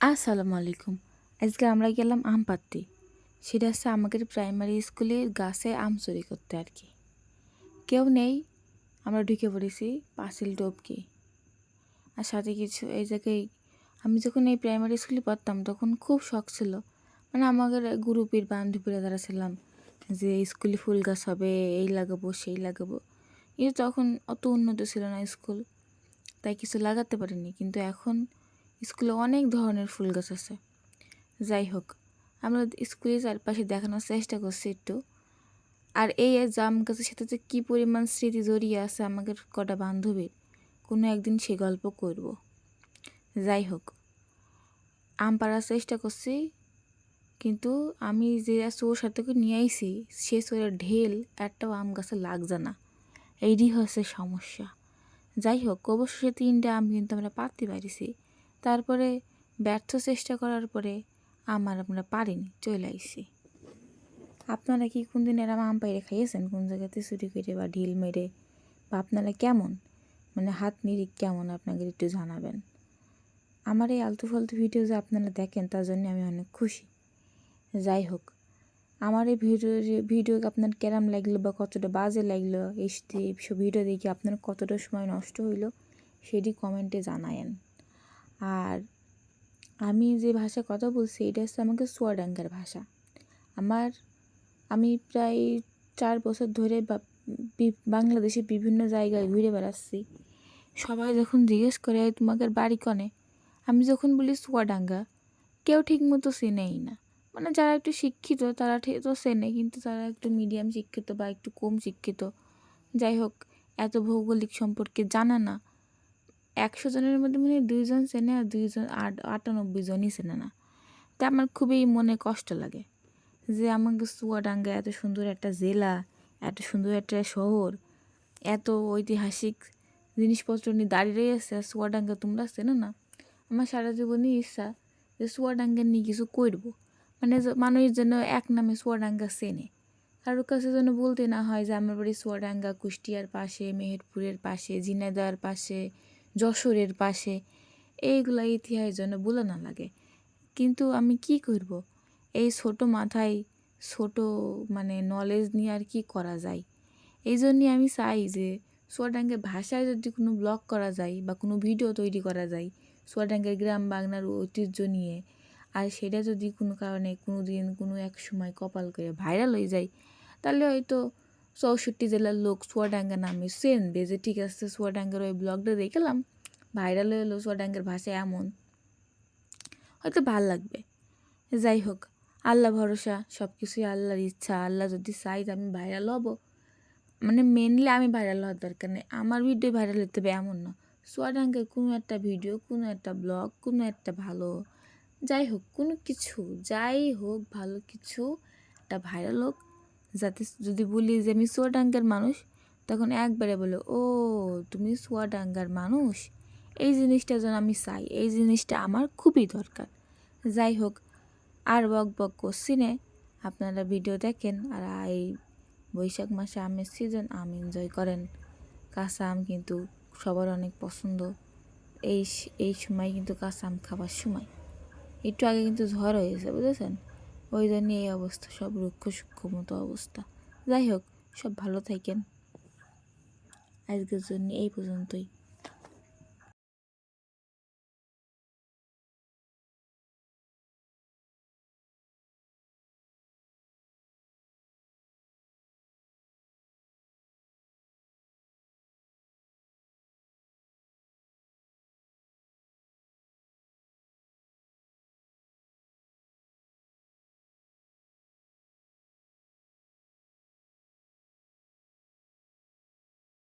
আসসালামু আলাইকুম। আজকে আমরা গেলাম আম পাড়তে। সেটা হচ্ছে আমাদের প্রাইমারি স্কুলের গাছে আম চুরি করতে আর কি। কেউ নেই, আমরা ঢুকে পড়েছি পাঁচিল টপকে। আর সাথে কিছু এই জায়গায় আমি যখন এই প্রাইমারি স্কুলে পড়তাম তখন খুব শখ ছিল। মানে আমাদের গ্রুপের বান্ধবীরা যারা ছিলাম যে স্কুলে ফুল গাছ হবে, এই লাগাবো সেই লাগাবো। কিন্তু তখন অত উন্নত ছিল না স্কুল, তাই কিছু লাগাতে পারিনি। কিন্তু এখন স্কুলে অনেক ধরনের ফুল গাছ আছে। যাই হোক, আমরা স্কুলের চারপাশে দেখানোর চেষ্টা করছি একটু। আর এই জাম গাছের সাথে যে কী পরিমাণ স্মৃতি জড়িয়ে আছে আমাদের কটা বান্ধবীর, কোনো একদিন সে গল্প করব। যাই হোক, আম পাড়ার চেষ্টা করছি, কিন্তু আমি যে চোর সাথে করে নিয়ে আইছি সে চোরের ঢেল একটাও আম গাছে লাগছে না। এইটি হচ্ছে সমস্যা। যাই হোক, অবশেষে 3টা আম কিন্তু আমরা পাড়তে পারিছি। তারপরে ব্যর্থ চেষ্টা করার পরে আমরা পারিনি, চলে আইছি। আপনারা কি কোন দিন এরম আম পাইরে খাইয়েছেন কোন জায়গাতে চুরি করে বা ঢিল মেরে? বা আপনারা কেমন, মানে হাত নিরিখ কেমন আপনাদের একটু জানাবেন। আমার এই আলতু ফালতু ভিডিও যে আপনারা দেখেন তার জন্য আমি অনেক খুশি। যাই হোক, আমার এই ভিডিও আপনার কেরাম লাগলো বা কতটা বাজে লাগলো, এই সব ভিডিও দেখে আপনার কতটা সময় নষ্ট হইলো সেটি কমেন্টে জানায়েন। আর আমি যে ভাষায় কথা বলছি এটা হচ্ছে আমাকে চুয়াডাঙ্গার ভাষা। আমি প্রায় 4 বছর ধরে বাংলাদেশের বিভিন্ন জায়গায় ঘুরে বেড়াচ্ছি। সবাই যখন জিজ্ঞেস করে তোমাদের বাড়ি কনে, আমি যখন বলি চুয়াডাঙ্গা, কেউ ঠিক মতো চেনেই না। মানে যারা একটু শিক্ষিত তারা ঠিক তো চেনে, কিন্তু যারা একটু মিডিয়াম শিক্ষিত বা একটু কম শিক্ষিত, যাই হোক, এত ভৌগোলিক সম্পর্কে জানা না। 100 জনের মধ্যে মানে 2 জন চেনে, আর 98 জনই চেনে না। তা আমার খুবই মনে কষ্ট লাগে যে আমাকে চুয়াডাঙ্গা এত সুন্দর একটা জেলা, এত সুন্দর একটা শহর, এত ঐতিহাসিক জিনিসপত্র নিয়ে দাঁড়িয়ে রয়েছে, আর চুয়াডাঙ্গা তোমরা চেনো না। আমার সারা জীবনই ইচ্ছা যে চুয়াডাঙ্গা নিয়ে কিছু করব, মানে মানুষ যেন এক নামে চুয়াডাঙ্গা চেনে। কারোর কাছে যেন বলতে না হয় যে আমার বাড়ি চুয়াডাঙ্গা কুষ্টিয়ার পাশে, মেহেরপুরের পাশে, ঝিনাইদহের পাশে, যশোরের পাশে। এইগুলা ইতিহাস যেন বলে না লাগে। কিন্তু আমি কি করব, এই ছোট মাথায় ছোট মানে নলেজ নিয়ে আর কি করা যায়। এই জন্যই আমি চাই যে চুয়াডাঙ্গার ভাষায় যদি কোনো ব্লগ করা যায় বা কোনো ভিডিও তৈরি করা যায় চুয়াডাঙ্গার গ্রাম বাংলার ঐতিহ্য নিয়ে, আর সেটা যদি কোনো কারণে কোনো দিন কোনো এক সময় কপাল করে ভাইরাল হয়ে যায়, তাহলে হয়তো 64 জেলার লোক চুয়াডাঙ্গা নামে চেনবে যে ঠিক আছে চুয়াডাঙ্গার ওই ব্লগটা দেখলাম, ভাইরাল হয়ে এলো চুয়াডাঙ্গার ভাষা এমন, হয়তো ভাল লাগবে। যাই হোক, আল্লাহ ভরসা, সব কিছুই আল্লাহর ইচ্ছা। আল্লাহ যদি চাই আমি ভাইরাল হব, মানে মেনলি আমি ভাইরাল হওয়ার দরকার নেই, আমার ভিডিও ভাইরাল হতে হবে এমন না। চুয়াডাঙ্গার কোনো একটা ভিডিও, কোনো একটা ব্লগ, কোনো একটা ভালো, যাই হোক কোনো কিছু, যাই হোক ভালো কিছু একটা ভাইরাল হোক, যাতে যদি বলি যে আমি চুয়াডাঙ্গার মানুষ, তখন একবারে বলে ও তুমি চুয়াডাঙ্গার মানুষ। এই জিনিসটা যেন আমি চাই, এই জিনিসটা আমার খুবই দরকার। যাই হোক, আর বক বক করছি নে, আপনারা ভিডিও দেখেন। আর এই বৈশাখ মাসে আমের সিজন, আম এনজয় করেন। কাঁচা আম কিন্তু সবার অনেক পছন্দ। এই সময় কিন্তু কাঁচা আম খাবার সময়। একটু আগে কিন্তু ঝড় হয়েছে বুঝেছেন, ওই জন্য এই অবস্থা, সব রুক্ষ সূক্ষ্ম মতো অবস্থা। যাই হোক, সব ভালো থাকেন। আজকের জন্য এই পর্যন্তই।